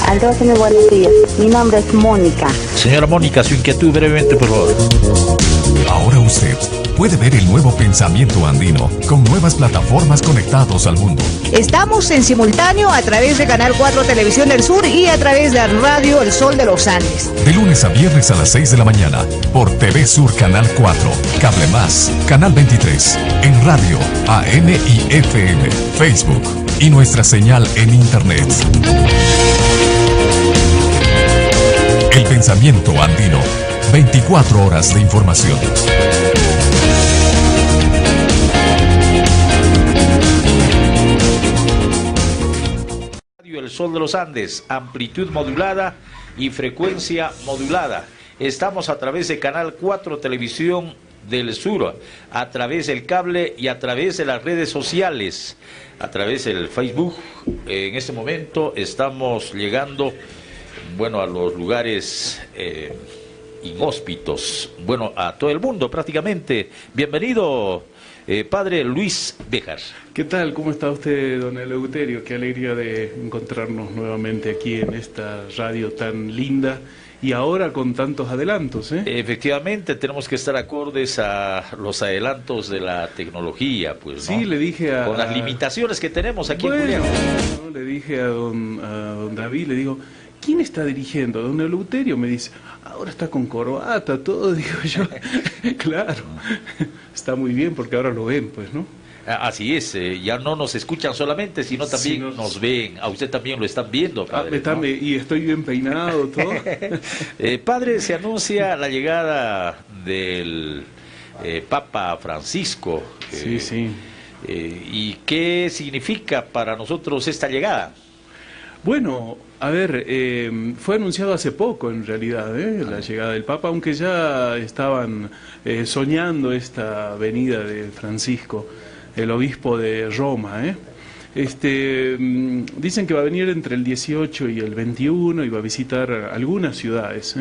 Andrógeno, buenos días. Mi nombre es Mónica. Señora Mónica, su inquietud brevemente, por favor. Ahora usted puede ver el nuevo pensamiento andino con nuevas plataformas conectados al mundo. Estamos en simultáneo a través de Canal 4 Televisión del Sur y a través de Radio El Sol de los Andes. De lunes a viernes a las 6 de la mañana por TV Sur Canal 4, Cable Más, Canal 23, en radio, AM y FM, Facebook y nuestra señal en Internet. El pensamiento andino, 24 horas de información. El Sol de los Andes, amplitud modulada y frecuencia modulada. Estamos a través de Canal 4 Televisión del Sur, a través del cable y a través de las redes sociales, a través del Facebook. En este momento estamos llegando, bueno, a los lugares inhóspitos, bueno, a todo el mundo prácticamente. Bienvenido, padre Luis Béjar. ¿Qué tal? ¿Cómo está usted, don Eleuterio? Qué alegría de encontrarnos nuevamente aquí en esta radio tan linda y ahora con tantos adelantos, ¿eh? Efectivamente, tenemos que estar acordes a los adelantos de la tecnología, pues, ¿no? Sí, le dije con las limitaciones que tenemos aquí en Julián. ¿No? Le dije a don David, le digo, ¿quién está dirigiendo? Don Eleuterio me dice, ahora está con corbata, todo, digo yo. Claro, está muy bien porque ahora lo ven, pues, ¿no? Así es, ya no nos escuchan solamente, sino también nos ven. A usted también lo están viendo, padre, ¿no? Y estoy bien peinado, todo. Padre, se anuncia la llegada del Papa Francisco. Sí, sí. ¿Y qué significa para nosotros esta llegada? Bueno, a ver, fue anunciado hace poco en realidad, la llegada del Papa, aunque ya estaban soñando esta venida de Francisco, el obispo de Roma. Dicen que va a venir entre el 18 y el 21 y va a visitar algunas ciudades.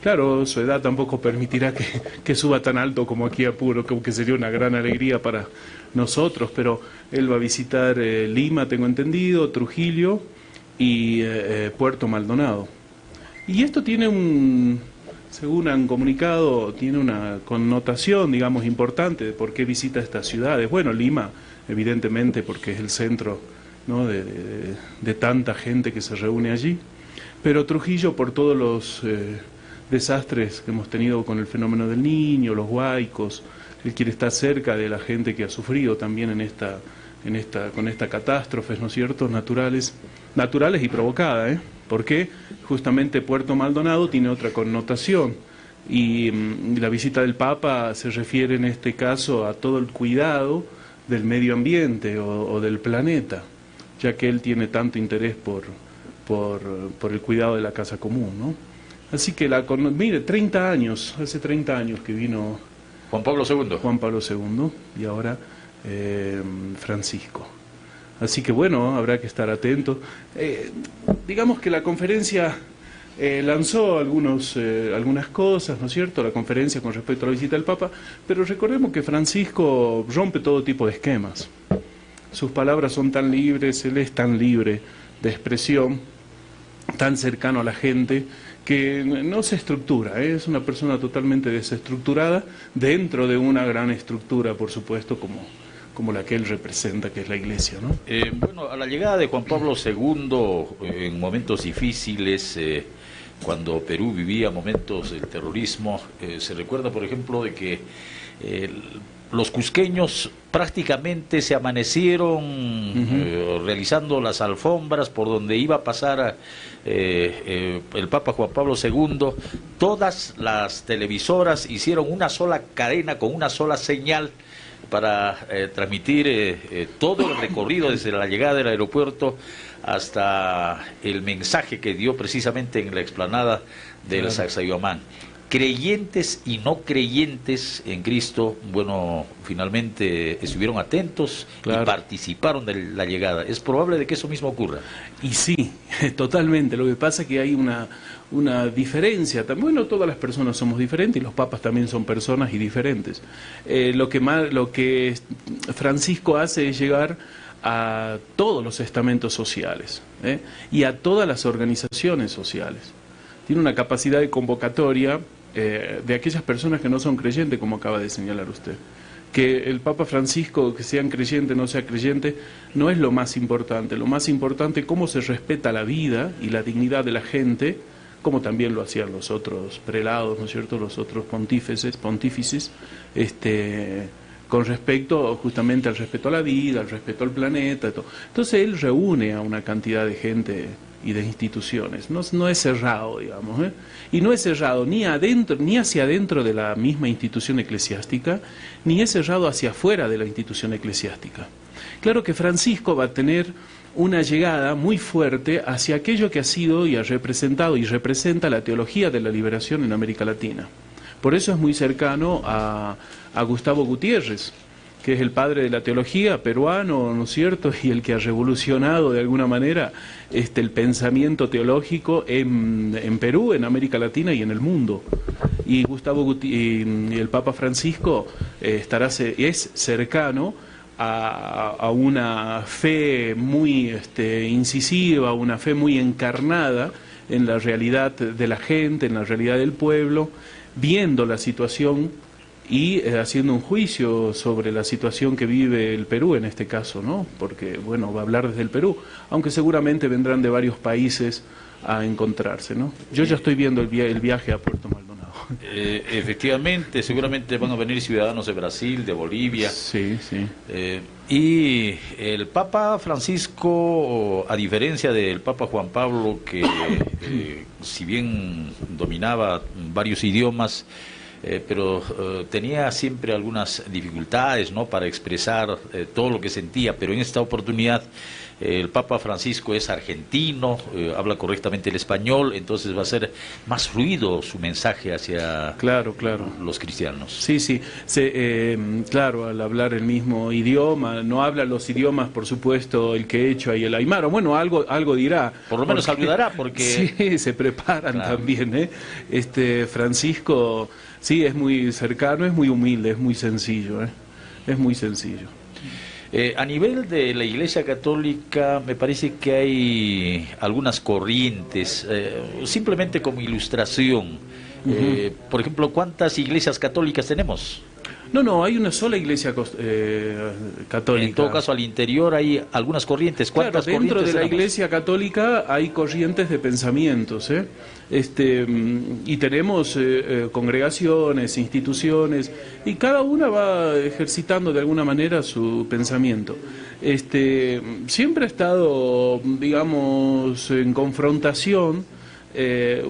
Claro, su edad tampoco permitirá que suba tan alto como aquí a Puro, como que sería una gran alegría para nosotros, pero él va a visitar Lima, tengo entendido, Trujillo y Puerto Maldonado. Y esto tiene según han comunicado, tiene una connotación, digamos, importante de por qué visita estas ciudades. Bueno, Lima, evidentemente, porque es el centro, ¿no?, de tanta gente que se reúne allí, pero Trujillo por todos los desastres que hemos tenido con el fenómeno del Niño, los huaicos. Él quiere estar cerca de la gente que ha sufrido también con esta catástrofes, ¿no es cierto?, naturales y provocadas, porque justamente Puerto Maldonado tiene otra connotación y la visita del Papa se refiere en este caso a todo el cuidado del medio ambiente o del planeta, ya que él tiene tanto interés por el cuidado de la casa común, ¿no? Así que mire, hace 30 años que vino Juan Pablo II y ahora Francisco. Así que bueno, habrá que estar atentos. Digamos que la conferencia lanzó algunas cosas, ¿no es cierto?, la conferencia con respecto a la visita del Papa, pero recordemos que Francisco rompe todo tipo de esquemas. Sus palabras son tan libres, él es tan libre de expresión, tan cercano a la gente, que no se estructura, es una persona totalmente desestructurada dentro de una gran estructura, por supuesto, como la que él representa, que es la Iglesia, ¿no? Bueno, a la llegada de Juan Pablo II, en momentos difíciles, cuando Perú vivía momentos del terrorismo, se recuerda, por ejemplo, de que los cusqueños prácticamente se amanecieron realizando las alfombras por donde iba a pasar el Papa Juan Pablo II. Todas las televisoras hicieron una sola cadena con una sola señal para transmitir todo el recorrido desde la llegada del aeropuerto hasta el mensaje que dio precisamente en la explanada del Sacsayhuamán. Creyentes y no creyentes en Cristo, bueno, finalmente estuvieron atentos y participaron de la llegada. ¿Es probable de que eso mismo ocurra? Y sí, totalmente. Lo que pasa es que hay una diferencia. Bueno, todas las personas somos diferentes y los papas también son personas y diferentes. Lo que Francisco hace es llegar a todos los estamentos sociales, y a todas las organizaciones sociales. Tiene una capacidad de convocatoria de aquellas personas que no son creyentes, como acaba de señalar usted. Que el Papa Francisco, que sean creyentes, no sea creyente, no es lo más importante. Lo más importante es cómo se respeta la vida y la dignidad de la gente, como también lo hacían los otros prelados, ¿no es cierto?, los otros pontífices, con respecto justamente al respeto a la vida, al respeto al planeta, todo. Entonces él reúne a una cantidad de gente y de instituciones, no es cerrado, digamos, y no es cerrado ni adentro, ni hacia adentro de la misma institución eclesiástica, ni es cerrado hacia afuera de la institución eclesiástica. Claro que Francisco va a tener una llegada muy fuerte hacia aquello que ha sido y ha representado y representa la teología de la liberación en América Latina. Por eso es muy cercano a Gustavo Gutiérrez, que es el padre de la teología peruano, ¿no es cierto?, y el que ha revolucionado de alguna manera el pensamiento teológico en Perú, en América Latina y en el mundo. Y y el Papa Francisco es cercano a una fe muy incisiva, una fe muy encarnada en la realidad de la gente, en la realidad del pueblo, viendo la situación y haciendo un juicio sobre la situación que vive el Perú en este caso, ¿no? Porque, bueno, va a hablar desde el Perú, aunque seguramente vendrán de varios países a encontrarse, ¿no? Yo ya estoy viendo el viaje a Puerto Maldonado. Efectivamente, seguramente van a venir ciudadanos de Brasil, de Bolivia. Sí, sí. Y el Papa Francisco, a diferencia del Papa Juan Pablo, que si bien dominaba varios idiomas, pero tenía siempre algunas dificultades, ¿no?, para expresar todo lo que sentía, pero en esta oportunidad el Papa Francisco es argentino, habla correctamente el español, entonces va a ser más fluido su mensaje hacia los cristianos. Sí, sí, claro, al hablar el mismo idioma, no habla los idiomas, por supuesto, el quechua y el aymara, bueno, algo dirá. Por lo menos ayudará, porque... Sí, se preparan también, Francisco, sí, es muy cercano, es muy humilde, es muy sencillo, es muy sencillo. A nivel de la Iglesia Católica, me parece que hay algunas corrientes, simplemente como ilustración. Por ejemplo, ¿cuántas iglesias católicas tenemos? No, hay una sola iglesia católica. En todo caso, al interior hay algunas corrientes. ¿Cuántas claro, dentro corrientes de la tenemos? Iglesia Católica hay corrientes de pensamientos, y tenemos congregaciones, instituciones, y cada una va ejercitando de alguna manera su pensamiento. Siempre ha estado, digamos, en confrontación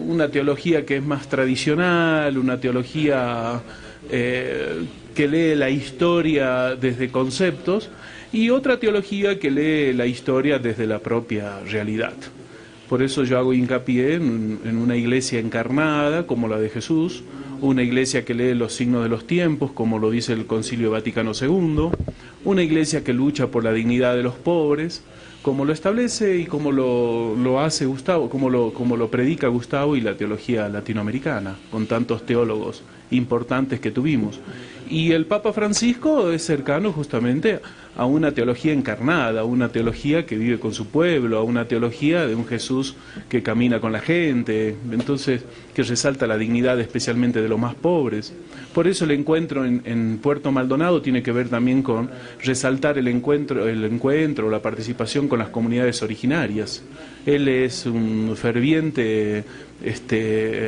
una teología que es más tradicional, una teología que lee la historia desde conceptos, y otra teología que lee la historia desde la propia realidad. Por eso yo hago hincapié en una iglesia encarnada como la de Jesús, una iglesia que lee los signos de los tiempos como lo dice el Concilio Vaticano II, una iglesia que lucha por la dignidad de los pobres, como lo establece y como lo hace Gustavo, como lo predica Gustavo y la teología latinoamericana, con tantos teólogos importantes que tuvimos. Y el Papa Francisco es cercano justamente a una teología encarnada, a una teología que vive con su pueblo, a una teología de un Jesús que camina con la gente, entonces que resalta la dignidad especialmente de los más pobres. Por eso el encuentro en Puerto Maldonado tiene que ver también con resaltar el encuentro, la participación con las comunidades originarias. Él es un ferviente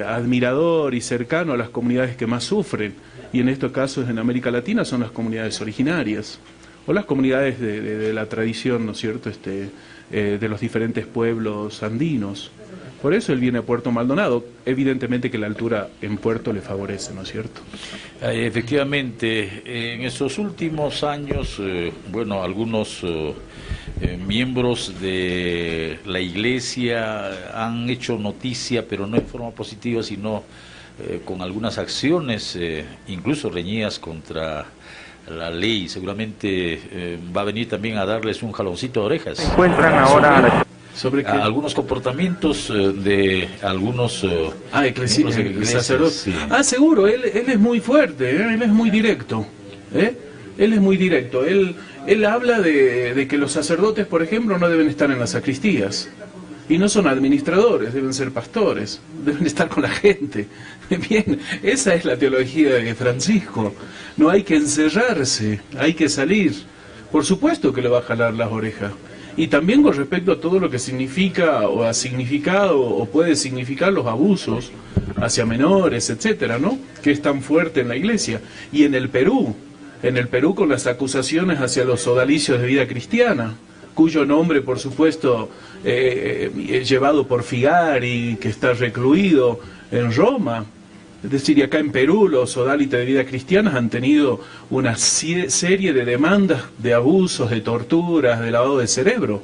admirador y cercano a las comunidades que más sufren, y en estos casos en América Latina son las comunidades originarias, o las comunidades de la tradición, ¿no es cierto?, de los diferentes pueblos andinos. Por eso él viene a Puerto Maldonado. Evidentemente que la altura en Puerto le favorece, ¿no es cierto? Efectivamente, en estos últimos años, algunos miembros de la Iglesia han hecho noticia, pero no en forma positiva, sino con algunas acciones, incluso reñidas contra la ley. Seguramente va a venir también a darles un jaloncito de orejas. Se encuentran ahora sobre algunos comportamientos de algunos sacerdotes. Sí. Seguro, él es muy fuerte, él es muy directo, Él es muy directo. Él habla de que los sacerdotes, por ejemplo, no deben estar en las sacristías. Y no son administradores, deben ser pastores, deben estar con la gente. Bien, esa es la teología de Francisco. No hay que encerrarse, hay que salir. Por supuesto que le va a jalar las orejas. Y también con respecto a todo lo que significa o ha significado o puede significar los abusos hacia menores, etcétera, ¿no? Que es tan fuerte en la Iglesia. Y en el Perú con las acusaciones hacia los sodalicios de vida cristiana, cuyo nombre, por supuesto, llevado por Figari, que está recluido en Roma. Es decir, y acá en Perú los sodalitas de vida cristiana han tenido una serie de demandas de abusos, de torturas, de lavado de cerebro.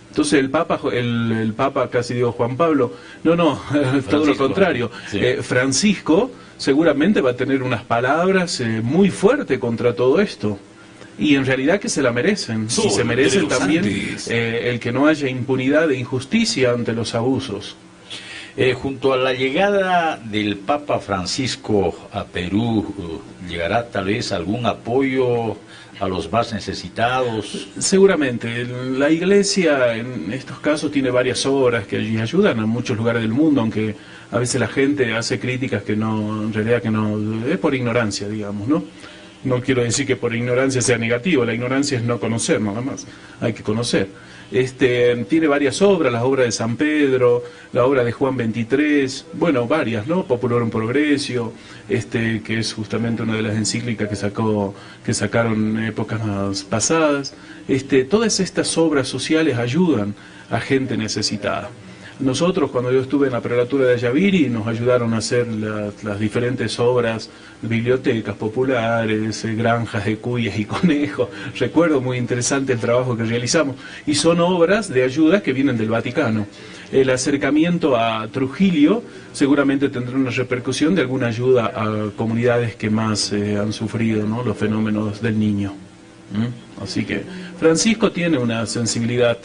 Entonces el Papa, casi digo Juan Pablo, no, todo lo contrario. Sí. Francisco seguramente va a tener unas palabras muy fuertes contra todo esto. Y en realidad que se la merecen. Y se merecen también el que no haya impunidad e injusticia ante los abusos. Junto a la llegada del Papa Francisco a Perú, ¿llegará tal vez algún apoyo a los más necesitados? Seguramente. La Iglesia en estos casos tiene varias obras que ayudan a muchos lugares del mundo, aunque a veces la gente hace críticas que no, en realidad que no, es por ignorancia, digamos, ¿no? No quiero decir que por ignorancia sea negativo, la ignorancia es no conocer, nada más, hay que conocer. Tiene varias obras, las obras de San Pedro, la obra de Juan XXIII, bueno, varias, ¿no? Populorum Progressio, que es justamente una de las encíclicas que sacaron en épocas pasadas. Todas estas obras sociales ayudan a gente necesitada. Nosotros, cuando yo estuve en la prelatura de Ayaviri, nos ayudaron a hacer las diferentes obras, bibliotecas populares, granjas de cuyes y conejos. Recuerdo muy interesante el trabajo que realizamos. Y son obras de ayuda que vienen del Vaticano. El acercamiento a Trujillo seguramente tendrá una repercusión de alguna ayuda a comunidades que más han sufrido, ¿no?, los fenómenos del Niño. Así que Francisco tiene una sensibilidad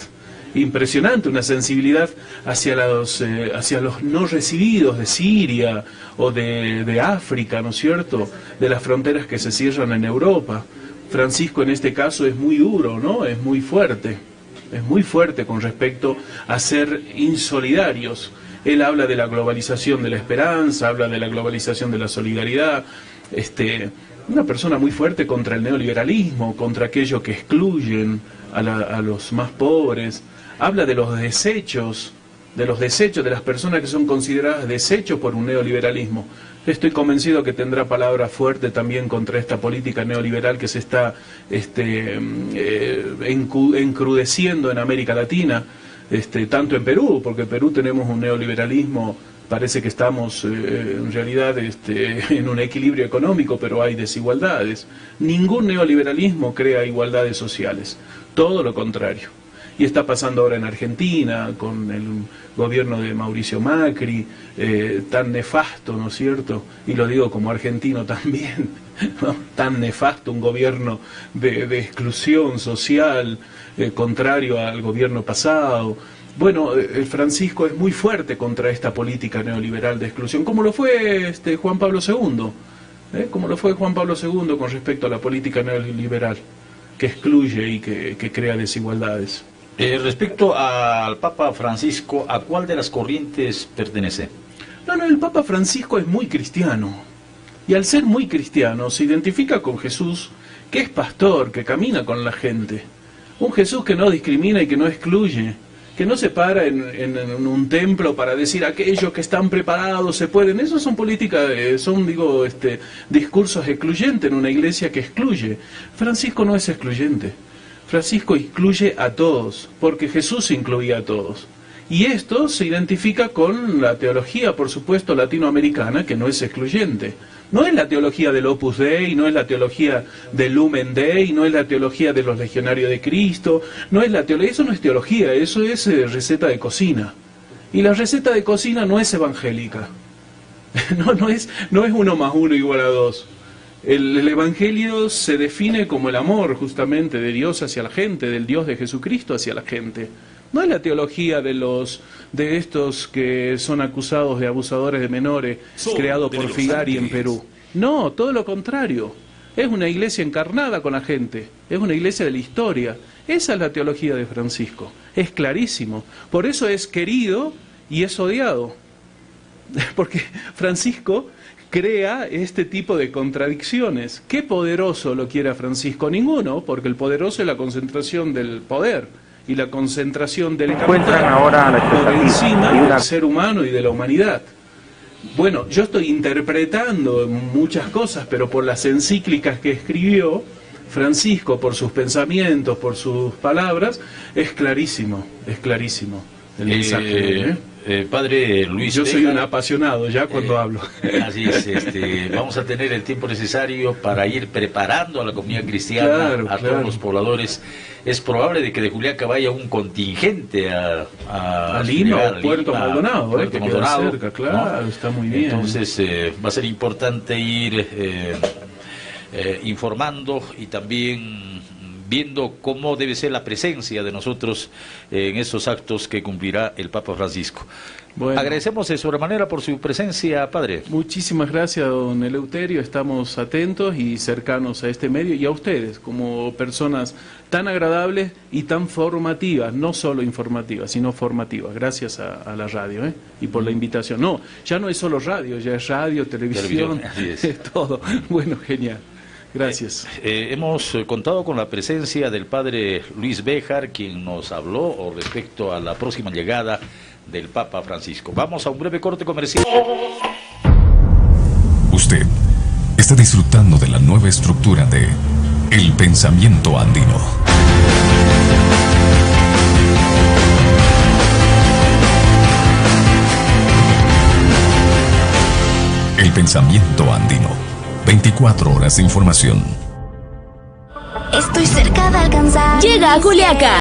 impresionante, una sensibilidad hacia los no recibidos de Siria o de África, ¿no es cierto?, de las fronteras que se cierran en Europa. Francisco en este caso es muy duro, ¿no?, es muy fuerte con respecto a ser insolidarios. Él habla de la globalización de la esperanza, habla de la globalización de la solidaridad, una persona muy fuerte contra el neoliberalismo, contra aquellos que excluyen a los más pobres. Habla de los desechos, de las personas que son consideradas desechos por un neoliberalismo. Estoy convencido que tendrá palabra fuerte también contra esta política neoliberal que se está encrudeciendo en América Latina, tanto en Perú, porque en Perú tenemos un neoliberalismo, parece que estamos en realidad en un equilibrio económico, pero hay desigualdades. Ningún neoliberalismo crea igualdades sociales, todo lo contrario. Y está pasando ahora en Argentina, con el gobierno de Mauricio Macri, tan nefasto, ¿no es cierto? Y lo digo como argentino también, ¿no? Tan nefasto, un gobierno de exclusión social, contrario al gobierno pasado. Bueno, Francisco es muy fuerte contra esta política neoliberal de exclusión, como lo fue Juan Pablo II, como lo fue Juan Pablo II con respecto a la política neoliberal, que excluye y que crea desigualdades. Respecto al Papa Francisco, ¿a cuál de las corrientes pertenece? No, el Papa Francisco es muy cristiano. Y al ser muy cristiano, se identifica con Jesús, que es pastor, que camina con la gente. Un Jesús que no discrimina y que no excluye, que no se para en un templo para decir aquellos que están preparados se pueden. Eso son políticas, discursos excluyentes en una iglesia que excluye. Francisco no es excluyente. Francisco incluye a todos, porque Jesús incluía a todos. Y esto se identifica con la teología, por supuesto, latinoamericana, que no es excluyente. No es la teología del Opus Dei, no es la teología del Lumen Dei, no es la teología de los legionarios de Cristo, no es la teología, eso no es teología, eso es receta de cocina. Y la receta de cocina no es evangélica. No es 1 más 1 igual a 2. El Evangelio se define como el amor justamente de Dios hacia la gente, del Dios de Jesucristo hacia la gente. No es la teología de estos que son acusados de abusadores de menores, creado por Figari en Perú. No, todo lo contrario. Es una iglesia encarnada con la gente, es una iglesia de la historia. Esa es la teología de Francisco, es clarísimo. Por eso es querido y es odiado, porque Francisco crea este tipo de contradicciones. ¿Qué poderoso lo quiere a Francisco? Ninguno, porque el poderoso es la concentración del poder y la concentración del capital ahora por encima del ser humano y de la humanidad. Bueno, yo estoy interpretando muchas cosas, pero por las encíclicas que escribió Francisco, por sus pensamientos, por sus palabras, es clarísimo el mensaje. Padre Luis Yo soy Béjar, un apasionado ya cuando hablo. Así es, vamos a tener el tiempo necesario para ir preparando a la comunidad cristiana, Claro. todos los pobladores. Es probable de que de Juliaca vaya un contingente a Lima, llegar o Puerto Lima, Maldonado, Puerto que queda Maldonado, cerca, claro, ¿no? está muy bien. Entonces va a ser importante ir informando y también viendo cómo debe ser la presencia de nosotros en esos actos que cumplirá el Papa Francisco. Bueno. Agradecemos de sobremanera por su presencia, Padre. Muchísimas gracias, don Eleuterio. Estamos atentos y cercanos a este medio y a ustedes como personas tan agradables y tan formativas, no solo informativas, sino formativas. Gracias a la radio y por la invitación. No, ya no es solo radio, ya es radio, televisión, Así es. es todo. Bueno, genial. Gracias. Hemos contado con la presencia del Padre Luis Béjar, quien nos habló respecto a la próxima llegada del Papa Francisco. Vamos a un breve corte comercial. Usted está disfrutando de la nueva estructura de El Pensamiento Andino. El Pensamiento Andino. 24 horas de información. Estoy cerca de alcanzar. Llega a Juliaca